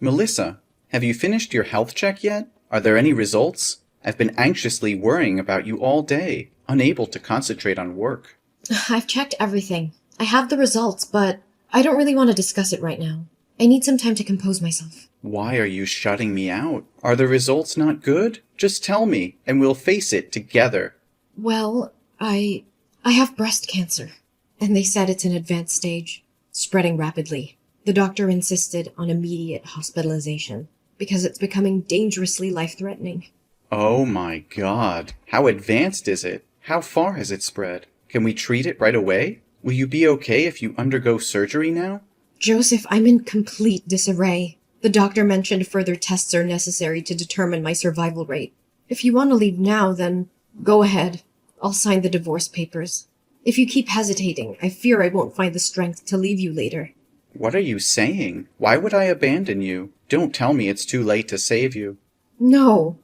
Melissa, have you finished your health check yet? Are there any results? I've been anxiously worrying about you all day, unable to concentrate on work. I've checked everything. I have the results, but I don't really want to discuss it right now. I need some time to compose myself. Why are you shutting me out? Are the results not good? Just tell me, and we'll face it together. Well, I have breast cancer, and they said it's an advanced stage, spreading rapidly. The doctor insisted on immediate hospitalization because it's becoming dangerously life-threatening. Oh my God. How advanced is it? How far has it spread? Can we treat it right away? Will you be okay if you undergo surgery now? Joseph, I'm in complete disarray. The doctor mentioned further tests are necessary to determine my survival rate. If you want to leave now, then go ahead. I'll sign the divorce papers. If you keep hesitating, I fear I won't find the strength to leave you later. What are you saying? Why would I abandon you? Don't tell me it's too late to save you. No,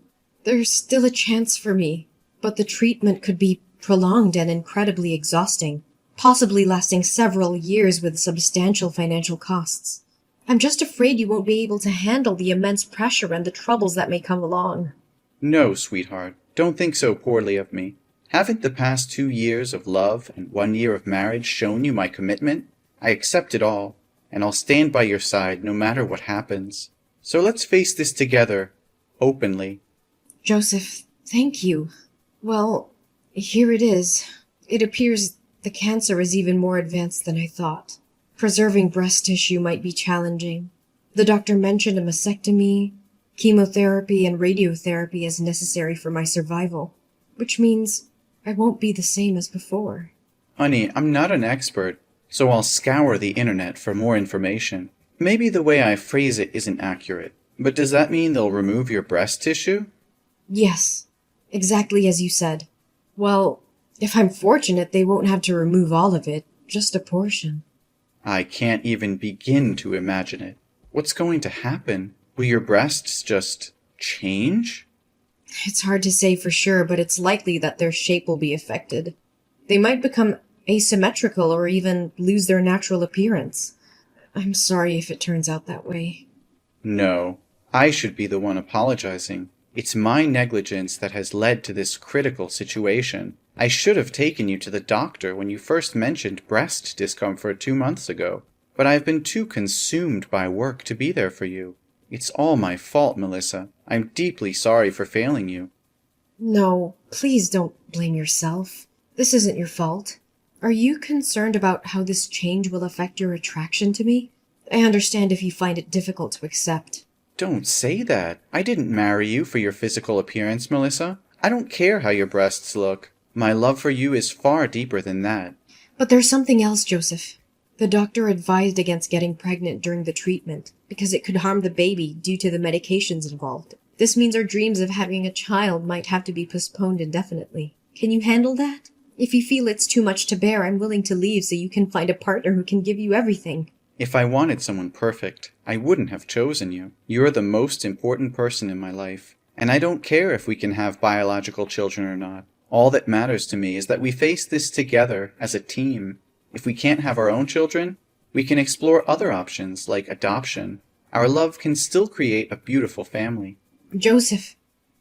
there's still a chance for me, but the treatment could be prolonged and incredibly exhausting, possibly lasting several years with substantial financial costs. I'm just afraid you won't be able to handle the immense pressure and the troubles that may come along. No, sweetheart, don't think so poorly of me. Haven't the past 2 years of love and 1 year of marriage shown you my commitment? I accept it all, and I'll stand by your side no matter what happens. So let's face this together, openly. Joseph, thank you. Well, here it is. It appears the cancer is even more advanced than I thought. Preserving breast tissue might be challenging. The doctor mentioned a mastectomy, chemotherapy, and radiotherapy as necessary for my survival, which means I won't be the same as before. Honey, I'm not an expert, so I'll scour the internet for more information. Maybe the way I phrase it isn't accurate, but does that mean they'll remove your breast tissue? Yes, exactly as you said. Well, if I'm fortunate, they won't have to remove all of it, just a portion. I can't even begin to imagine it. What's going to happen? Will your breasts just change? It's hard to say for sure, but it's likely that their shape will be affected. They might become asymmetrical or even lose their natural appearance. I'm sorry if it turns out that way. No, I should be the one apologizing. It's my negligence that has led to this critical situation. I should have taken you to the doctor when you first mentioned breast discomfort 2 months ago, but I've been too consumed by work to be there for you. It's all my fault, Melissa. I'm deeply sorry for failing you. No, please don't blame yourself. This isn't your fault. Are you concerned about how this change will affect your attraction to me? I understand if you find it difficult to accept. Don't say that. I didn't marry you for your physical appearance, Melissa. I don't care how your breasts look. My love for you is far deeper than that. But there's something else, Joseph. The doctor advised against getting pregnant during the treatment because it could harm the baby due to the medications involved. This means our dreams of having a child might have to be postponed indefinitely. Can you handle that? If you feel it's too much to bear, I'm willing to leave so you can find a partner who can give you everything. If I wanted someone perfect, I wouldn't have chosen you. You're the most important person in my life, and I don't care if we can have biological children or not. All that matters to me is that we face this together as a team. If we can't have our own children, we can explore other options like adoption. Our love can still create a beautiful family. Joseph,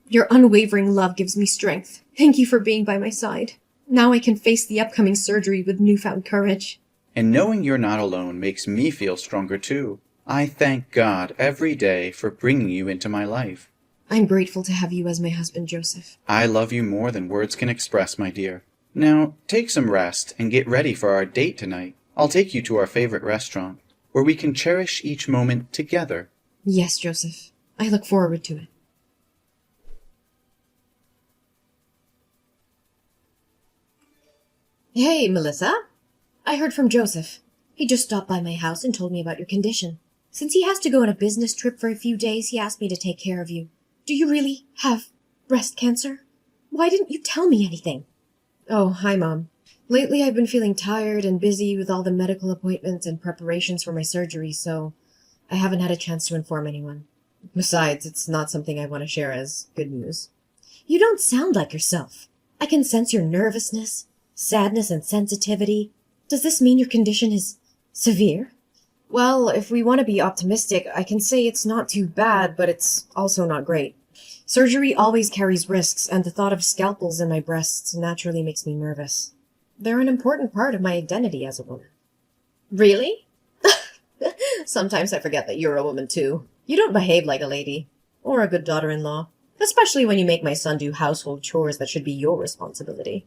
your unwavering love gives me strength. Thank you for being by my side. Now I can face the upcoming surgery with newfound courage. And knowing you're not alone makes me feel stronger too. I thank God every day for bringing you into my life. I'm grateful to have you as my husband, Joseph. I love you more than words can express, my dear. Now, take some rest and get ready for our date tonight. I'll take you to our favorite restaurant, where we can cherish each moment together. Yes, Joseph. I look forward to it. Hey, Melissa. I heard from Joseph. He just stopped by my house and told me about your condition. Since he has to go on a business trip for a few days, he asked me to take care of you. Do you really have breast cancer? Why didn't you tell me anything? Oh, hi, Mom. Lately I've been feeling tired and busy with all the medical appointments and preparations for my surgery, so I haven't had a chance to inform anyone. Besides, it's not something I want to share as good news. You don't sound like yourself. I can sense your nervousness, sadness, and sensitivity. Does this mean your condition is severe? Well, if we want to be optimistic, I can say it's not too bad, but it's also not great. Surgery always carries risks, and the thought of scalpels in my breasts naturally makes me nervous. They're an important part of my identity as a woman. Really? Sometimes I forget that you're a woman too. You don't behave like a lady. Or a good daughter-in-law. Especially when you make my son do household chores that should be your responsibility.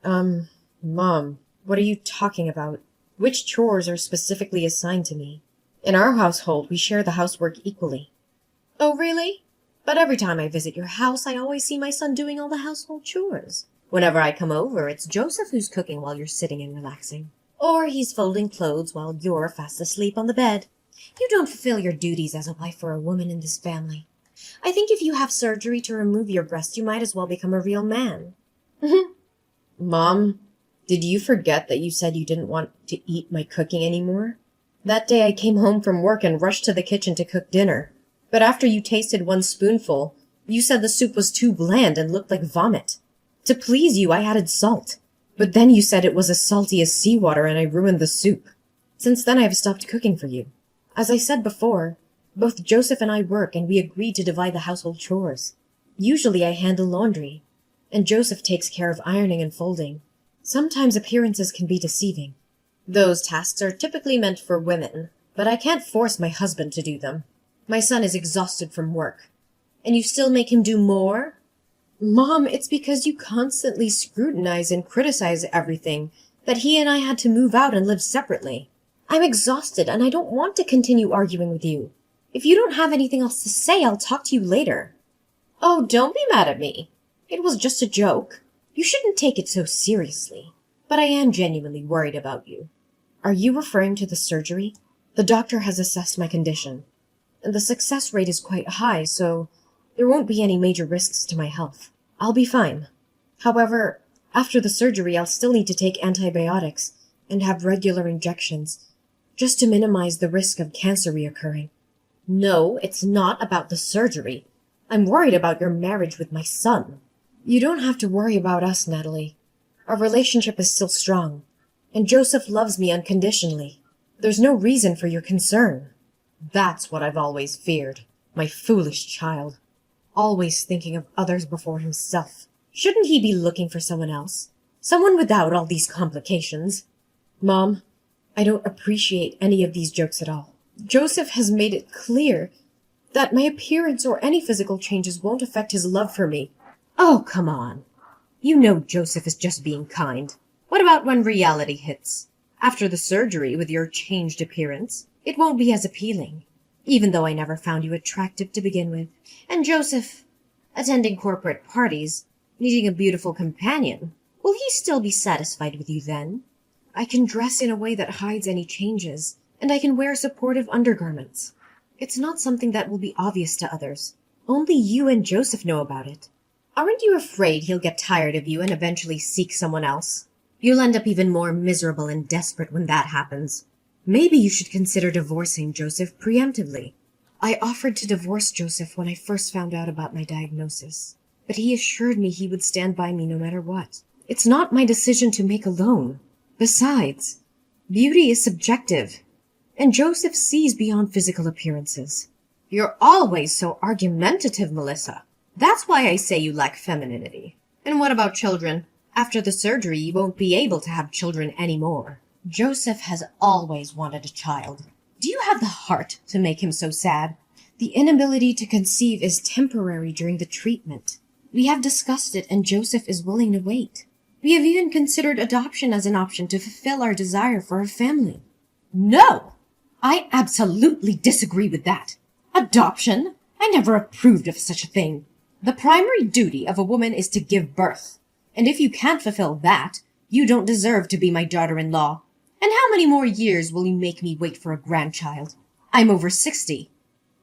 Mom, what are you talking about? Which chores are specifically assigned to me? In our household, we share the housework equally. Oh, really? But every time I visit your house, I always see my son doing all the household chores. Whenever I come over, it's Joseph who's cooking while you're sitting and relaxing. Or he's folding clothes while you're fast asleep on the bed. You don't fulfill your duties as a wife or a woman in this family. I think if you have surgery to remove your breast, you might as well become a real man. Mom, did you forget that you said you didn't want to eat my cooking anymore? That day I came home from work and rushed to the kitchen to cook dinner. But after you tasted one spoonful, you said the soup was too bland and looked like vomit. To please you, I added salt. But then you said it was as salty as seawater and I ruined the soup. Since then I have stopped cooking for you. As I said before, both Joseph and I work and we agreed to divide the household chores. Usually I handle laundry, and Joseph takes care of ironing and folding. Sometimes appearances can be deceiving. Those tasks are typically meant for women, but I can't force my husband to do them. My son is exhausted from work. And you still make him do more? Mom, it's because you constantly scrutinize and criticize everything that he and I had to move out and live separately. I'm exhausted and I don't want to continue arguing with you. If you don't have anything else to say, I'll talk to you later. Oh, don't be mad at me. It was just a joke. You shouldn't take it so seriously. But I am genuinely worried about you. Are you referring to the surgery? The doctor has assessed my condition, and the success rate is quite high, so there won't be any major risks to my health. I'll be fine. However, after the surgery, I'll still need to take antibiotics and have regular injections, just to minimize the risk of cancer reoccurring. No, it's not about the surgery. I'm worried about your marriage with my son. You don't have to worry about us, Natalie. Our relationship is still strong, and Joseph loves me unconditionally. There's no reason for your concern. That's what I've always feared. My foolish child. Always thinking of others before himself. Shouldn't he be looking for someone else? Someone without all these complications? Mom, I don't appreciate any of these jokes at all. Joseph has made it clear that my appearance or any physical changes won't affect his love for me. Oh, come on. You know Joseph is just being kind. What about when reality hits? After the surgery, with your changed appearance, it won't be as appealing, even though I never found you attractive to begin with. And Joseph, attending corporate parties, needing a beautiful companion, will he still be satisfied with you then? I can dress in a way that hides any changes, and I can wear supportive undergarments. It's not something that will be obvious to others. Only you and Joseph know about it. Aren't you afraid he'll get tired of you and eventually seek someone else? You'll end up even more miserable and desperate when that happens. Maybe you should consider divorcing Joseph preemptively. I offered to divorce Joseph when I first found out about my diagnosis, but he assured me he would stand by me no matter what. It's not my decision to make alone. Besides, beauty is subjective, and Joseph sees beyond physical appearances. You're always so argumentative, Melissa. That's why I say you lack femininity. And what about children? After the surgery, you won't be able to have children anymore. Joseph has always wanted a child. Do you have the heart to make him so sad? The inability to conceive is temporary during the treatment. We have discussed it, and Joseph is willing to wait. We have even considered adoption as an option to fulfill our desire for a family. No! I absolutely disagree with that. Adoption? I never approved of such a thing. The primary duty of a woman is to give birth. And if you can't fulfill that, you don't deserve to be my daughter-in-law. And how many more years will you make me wait for a grandchild? I'm over 60.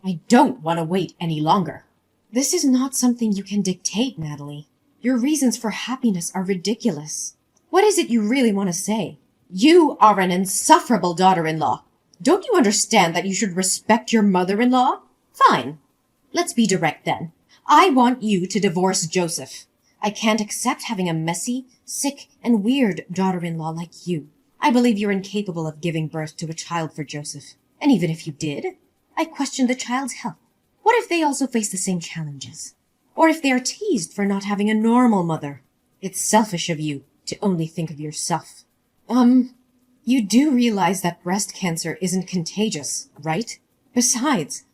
I don't want to wait any longer. This is not something you can dictate, Natalie. Your reasons for happiness are ridiculous. What is it you really want to say? You are an insufferable daughter-in-law. Don't you understand that you should respect your mother-in-law? Fine. Let's be direct then. I want you to divorce Joseph. I can't accept having a messy, sick, and weird daughter-in-law like you. I believe you're incapable of giving birth to a child for Joseph. And even if you did, I question the child's health. What if they also face the same challenges? Or if they are teased for not having a normal mother? It's selfish of you to only think of yourself. You do realize that breast cancer isn't contagious, right? Besides,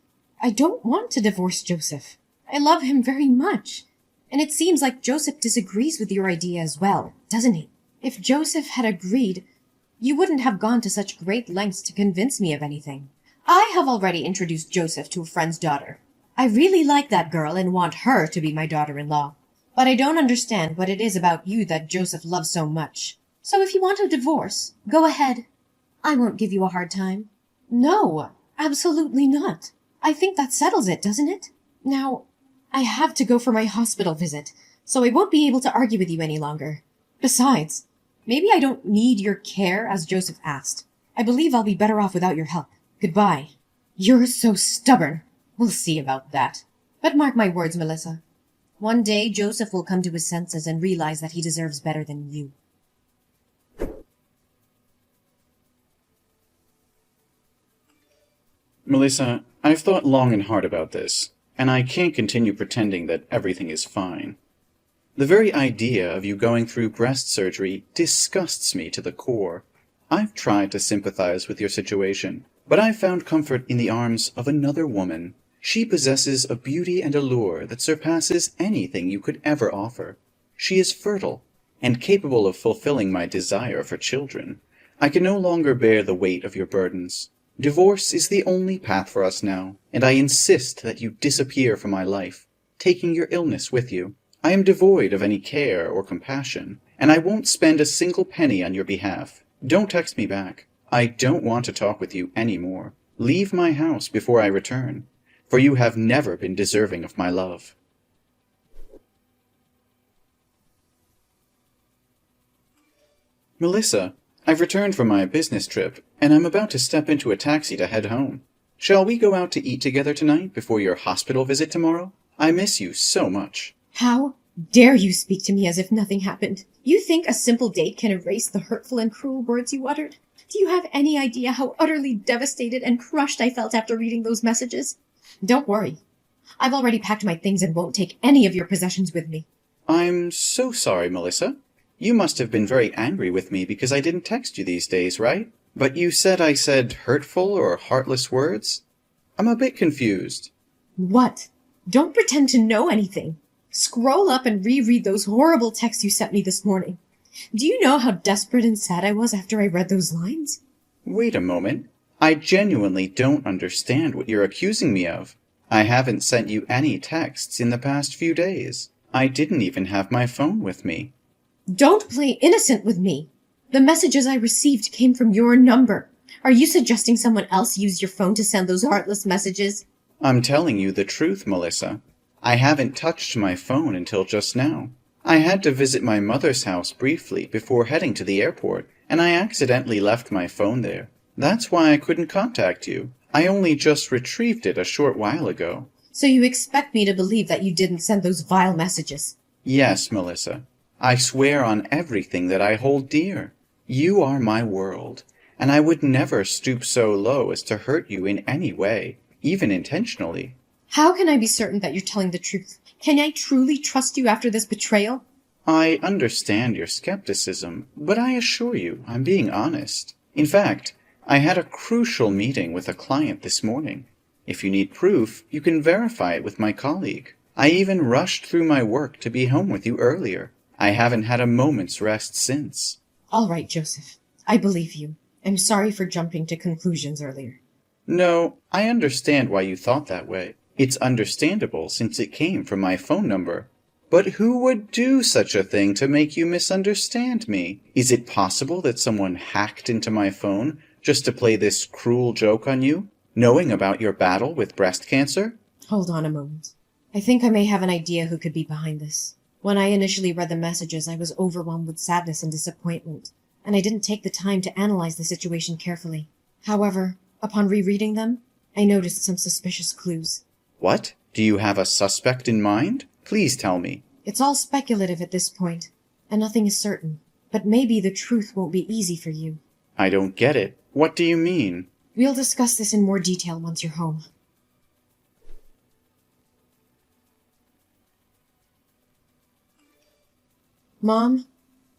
I don't want to divorce Joseph. I love him very much. And it seems like Joseph disagrees with your idea as well, doesn't he? If Joseph had agreed, you wouldn't have gone to such great lengths to convince me of anything. I have already introduced Joseph to a friend's daughter. I really like that girl and want her to be my daughter-in-law. But I don't understand what it is about you that Joseph loves so much. So if you want a divorce, go ahead. I won't give you a hard time. No, absolutely not. I think that settles it, doesn't it? Now, I have to go for my hospital visit, so I won't be able to argue with you any longer. Besides, maybe I don't need your care as Joseph asked. I believe I'll be better off without your help. Goodbye. You're so stubborn. We'll see about that. But mark my words, Melissa. One day Joseph will come to his senses and realize that he deserves better than you. Melissa, I've thought long and hard about this, and I can't continue pretending that everything is fine. The very idea of you going through breast surgery disgusts me to the core. I've tried to sympathize with your situation, but I've found comfort in the arms of another woman. She possesses a beauty and allure that surpasses anything you could ever offer. She is fertile and capable of fulfilling my desire for children. I can no longer bear the weight of your burdens. Divorce is the only path for us now, and I insist that you disappear from my life, taking your illness with you. I am devoid of any care or compassion, and I won't spend a single penny on your behalf. Don't text me back. I don't want to talk with you any more. Leave my house before I return, for you have never been deserving of my love. Melissa, I've returned from my business trip, and I'm about to step into a taxi to head home. Shall we go out to eat together tonight before your hospital visit tomorrow? I miss you so much. How dare you speak to me as if nothing happened? You think a simple date can erase the hurtful and cruel words you uttered? Do you have any idea how utterly devastated and crushed I felt after reading those messages? Don't worry. I've already packed my things and won't take any of your possessions with me. I'm so sorry, Melissa. You must have been very angry with me because I didn't text you these days, right? But you said I said hurtful or heartless words? I'm a bit confused. What? Don't pretend to know anything. Scroll up and reread those horrible texts you sent me this morning. Do you know how desperate and sad I was after I read those lines? Wait a moment. I genuinely don't understand what you're accusing me of. I haven't sent you any texts in the past few days. I didn't even have my phone with me. Don't play innocent with me. The messages I received came from your number. Are you suggesting someone else used your phone to send those heartless messages? I'm telling you the truth, Melissa. I haven't touched my phone until just now. I had to visit my mother's house briefly before heading to the airport, and I accidentally left my phone there. That's why I couldn't contact you. I only just retrieved it a short while ago. So you expect me to believe that you didn't send those vile messages? Yes, Melissa. I swear on everything that I hold dear. You are my world, and I would never stoop so low as to hurt you in any way, even intentionally. How can I be certain that you're telling the truth? Can I truly trust you after this betrayal? I understand your skepticism, but I assure you I'm being honest. In fact, I had a crucial meeting with a client this morning. If you need proof, you can verify it with my colleague. I even rushed through my work to be home with you earlier. I haven't had a moment's rest since. All right, Joseph. I believe you. I'm sorry for jumping to conclusions earlier. No, I understand why you thought that way. It's understandable since it came from my phone number. But who would do such a thing to make you misunderstand me? Is it possible that someone hacked into my phone just to play this cruel joke on you, knowing about your battle with breast cancer? Hold on a moment. I think I may have an idea who could be behind this. When I initially read the messages, I was overwhelmed with sadness and disappointment, and I didn't take the time to analyze the situation carefully. However, upon rereading them, I noticed some suspicious clues. What? Do you have a suspect in mind? Please tell me. It's all speculative at this point, and nothing is certain. But maybe the truth won't be easy for you. I don't get it. What do you mean? We'll discuss this in more detail once you're home. Mom,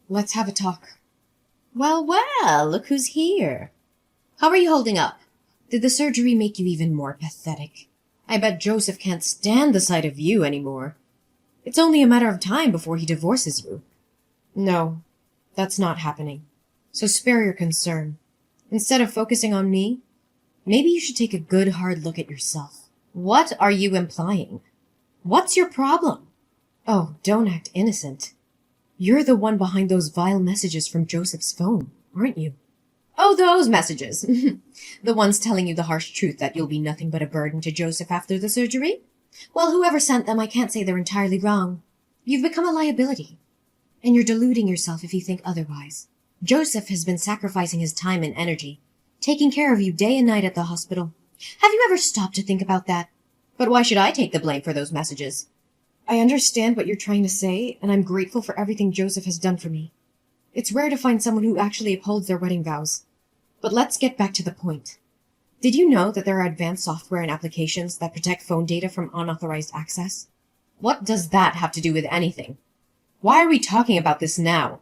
let's have a talk. Well, look who's here. How are you holding up? Did the surgery make you even more pathetic? I bet Joseph can't stand the sight of you anymore. It's only a matter of time before he divorces you. No, that's not happening. So spare your concern. Instead of focusing on me, maybe you should take a good hard look at yourself. What are you implying? What's your problem? Oh, don't act innocent. You're the one behind those vile messages from Joseph's phone, aren't you? Oh, those messages. The ones telling you the harsh truth that you'll be nothing but a burden to Joseph after the surgery? Well, whoever sent them, I can't say they're entirely wrong. You've become a liability. And you're deluding yourself if you think otherwise. Joseph has been sacrificing his time and energy, taking care of you day and night at the hospital. Have you ever stopped to think about that? But why should I take the blame for those messages? I understand what you're trying to say, and I'm grateful for everything Joseph has done for me. It's rare to find someone who actually upholds their wedding vows. But let's get back to the point. Did you know that there are advanced software and applications that protect phone data from unauthorized access? What does that have to do with anything? Why are we talking about this now?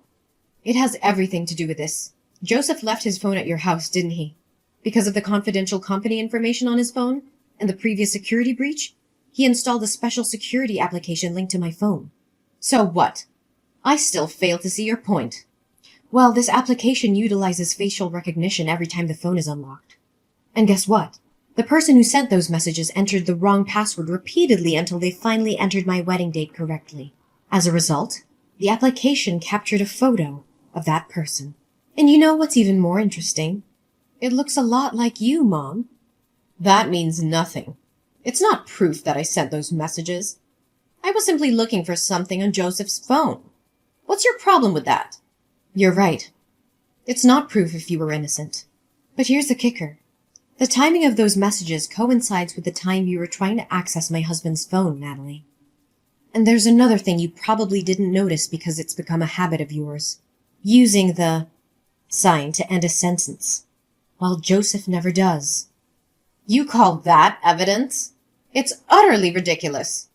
It has everything to do with this. Joseph left his phone at your house, didn't he? Because of the confidential company information on his phone and the previous security breach, he installed a special security application linked to my phone. So what? I still fail to see your point. Well, this application utilizes facial recognition every time the phone is unlocked. And guess what? The person who sent those messages entered the wrong password repeatedly until they finally entered my wedding date correctly. As a result, the application captured a photo of that person. And you know what's even more interesting? It looks a lot like you, Mom. That means nothing. It's not proof that I sent those messages. I was simply looking for something on Joseph's phone. What's your problem with that? You're right. It's not proof if you were innocent. But here's the kicker. The timing of those messages coincides with the time you were trying to access my husband's phone, Natalie. And there's another thing you probably didn't notice because it's become a habit of yours. Using the sign to end a sentence, while Joseph never does. You call that evidence? It's utterly ridiculous.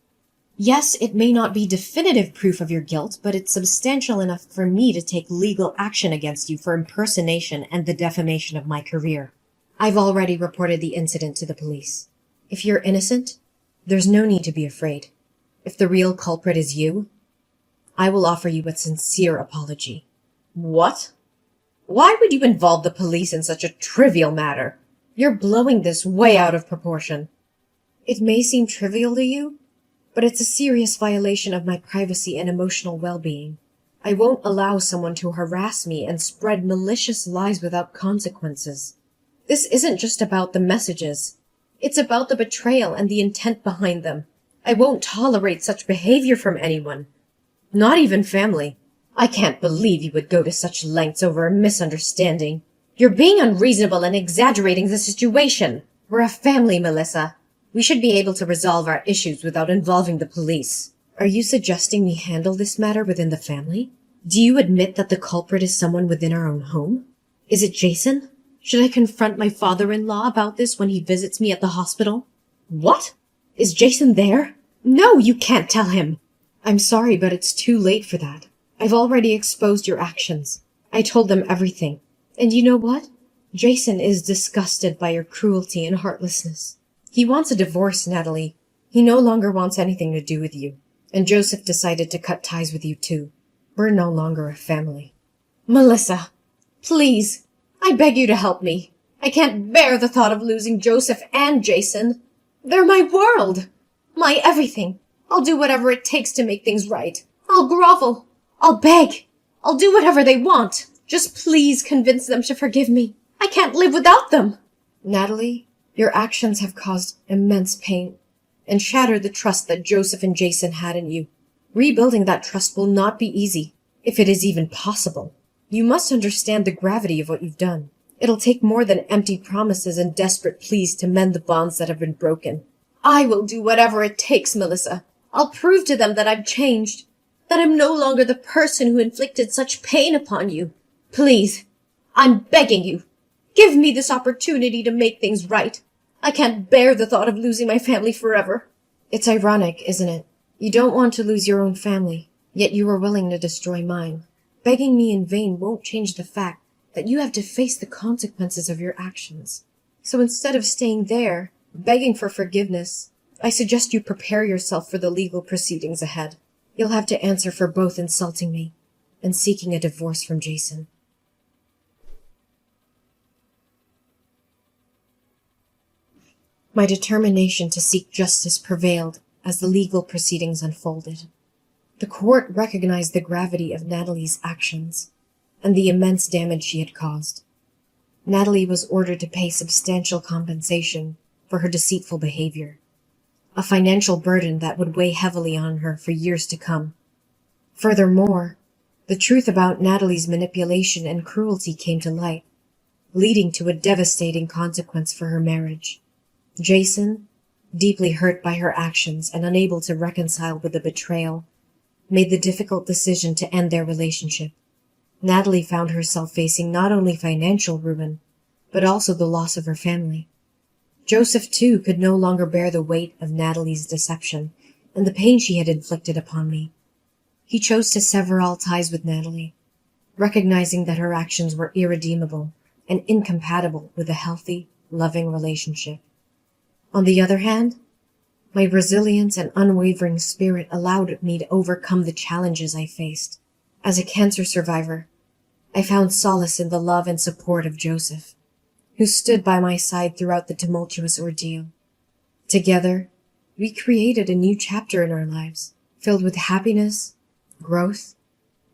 Yes, it may not be definitive proof of your guilt, but it's substantial enough for me to take legal action against you for impersonation and the defamation of my career. I've already reported the incident to the police. If you're innocent, there's no need to be afraid. If the real culprit is you, I will offer you a sincere apology. What? Why would you involve the police in such a trivial matter? You're blowing this way out of proportion. It may seem trivial to you, but it's a serious violation of my privacy and emotional well-being. I won't allow someone to harass me and spread malicious lies without consequences. This isn't just about the messages. It's about the betrayal and the intent behind them. I won't tolerate such behavior from anyone. Not even family. I can't believe you would go to such lengths over a misunderstanding. You're being unreasonable and exaggerating the situation. We're a family, Melissa. We should be able to resolve our issues without involving the police. Are you suggesting we handle this matter within the family? Do you admit that the culprit is someone within our own home? Is it Jason? Should I confront my father-in-law about this when he visits me at the hospital? What? Is Jason there? No, you can't tell him. I'm sorry, but it's too late for that. I've already exposed your actions. I told them everything. And you know what? Jason is disgusted by your cruelty and heartlessness. He wants a divorce, Natalie. He no longer wants anything to do with you. And Joseph decided to cut ties with you too. We're no longer a family. Melissa, please, I beg you to help me. I can't bear the thought of losing Joseph and Jason. They're my world. My everything. I'll do whatever it takes to make things right. I'll grovel. I'll beg. I'll do whatever they want. Just please convince them to forgive me. I can't live without them. Natalie, your actions have caused immense pain and shattered the trust that Joseph and Jason had in you. Rebuilding that trust will not be easy, if it is even possible. You must understand the gravity of what you've done. It'll take more than empty promises and desperate pleas to mend the bonds that have been broken. I will do whatever it takes, Melissa. I'll prove to them that I've changed, that I'm no longer the person who inflicted such pain upon you. Please, I'm begging you, Give me this opportunity to make things right. I can't bear the thought of losing my family forever. It's ironic, isn't it? You don't want to lose your own family, yet you are willing to destroy mine. Begging me in vain won't change the fact that you have to face the consequences of your actions. So instead of staying there, begging for forgiveness, I suggest you prepare yourself for the legal proceedings ahead. You'll have to answer for both insulting me and seeking a divorce from Jason. My determination to seek justice prevailed as the legal proceedings unfolded. The court recognized the gravity of Natalie's actions and the immense damage she had caused. Natalie was ordered to pay substantial compensation for her deceitful behavior, a financial burden that would weigh heavily on her for years to come. Furthermore, the truth about Natalie's manipulation and cruelty came to light, leading to a devastating consequence for her marriage. Jason, deeply hurt by her actions and unable to reconcile with the betrayal, made the difficult decision to end their relationship. Natalie found herself facing not only financial ruin, but also the loss of her family. Joseph, too, could no longer bear the weight of Natalie's deception and the pain she had inflicted upon me. He chose to sever all ties with Natalie, recognizing that her actions were irredeemable and incompatible with a healthy, loving relationship. On the other hand, my resilience and unwavering spirit allowed me to overcome the challenges I faced. As a cancer survivor, I found solace in the love and support of Joseph, who stood by my side throughout the tumultuous ordeal. Together, we created a new chapter in our lives, filled with happiness, growth,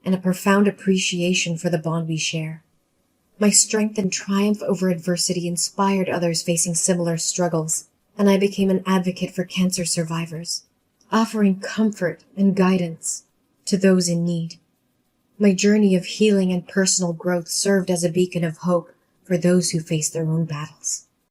and a profound appreciation for the bond we share. My strength and triumph over adversity inspired others facing similar struggles, and I became an advocate for cancer survivors, offering comfort and guidance to those in need. My journey of healing and personal growth served as a beacon of hope for those who face their own battles.